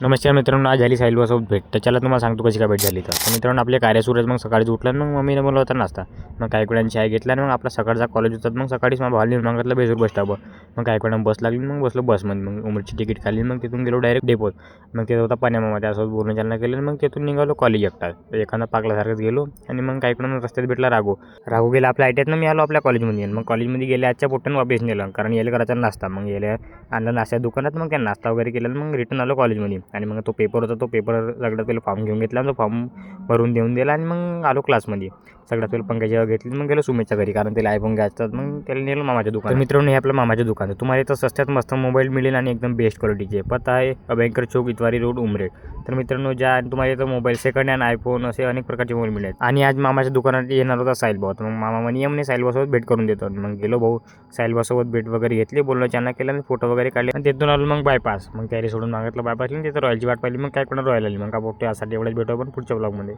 नमस्कार मित्रांनो, आज झाली साहिलसोबत भेट. त्याच्याला तुम्हाला सांगतो कशी काय भेट झाली. तर मित्रांनो, आपले कार्यासूरज मग सकाळीच उठलं आणि मग मम्मीने बोलवलं होता नाश्ता. मग काही वेळांनी चाय घेतला आणि मग आपला सकाळचा कॉलेज होता. मग सकाळीच मला भावाला नेऊन मागितलं बेजूर बस स्टॉपवर. मग काही वेळानं बस लागली, मग बसलो बसमध्ये. मग उमरची तिकीट काढली, मग तिथून गेलो डायरेक्ट डेपोत. मग तिथं होता पाण्यामामा, त्यासोबत बोलणं चालणं केलं. मग तिथून निघालो कॉलेज एकटा. एखादा पाकल्यासारखंच गेलो आणि मग काही वेळानं रस्त्यात भेटला राघू गेला आपल्या आयटीआत. मी आलो आपल्या कॉलेजमध्ये. मग कॉलेजमध्ये गेले आजच्या पोट्टन वापस नेलं, कारण यायला करायचा नाश्ता. मग यायला आणलं नाश्त्या दुकानात. मग त्या नाश्ता वगैरे केला, मग रिटर्न आलो कॉलेजमध्ये. आणि मग तो पेपर होता, तो पेपर सगळ्यात पहिलं फॉर्म घेऊन घेतला, तो फॉर्म भरून देऊन दिला आणि मग आलो क्लासमध्ये. सगळ्यात पहिलं पंकजा घेतली, मग गेलो सुमेशच्या घरी, कारण त्याला आयफोन घ्यायचा. मग त्याला नेलं मामाच्या दुकान. तर मित्रांनो, हे आपलं मामाच्या दुकान आहे. तुम्हाला इथं स्वस्तात मस्त मोबाईल मिळेल आणि एकदम बेस्ट क्वालिटीचे. पत्ता आहे अभयंकर चौक, इतवारी रोड, उमरेड. तर मित्रांनो, ज्या तुम्हाला इथं मोबाईल सेकंड हँड, आयफोन असे अनेक प्रकारचे मोबाईल मिळेल. आणि आज मामाच्या दुकानात येणार होता साहिल भाऊ. तर मग मामा म्हणे ये म्हणे साहिल भाऊसोबत भेट करून देतो. मग गेलो भाऊ, साहिल भाऊसोबत भेट वगैरे घेतली, बोलणं चालणं केलं आणि फोटो वगैरे काढले. आणि तिथून आलो मग बायपास. मग त्यारी सोडून मागितलं बायपासला, तिथं रॉयलची वाट पाहिली. मग काय कोणा रॉयल आली. मग का पोट्टे यासाठी एवढ्याच भेटू आपण पुढच्या ब्लॉगमध्ये.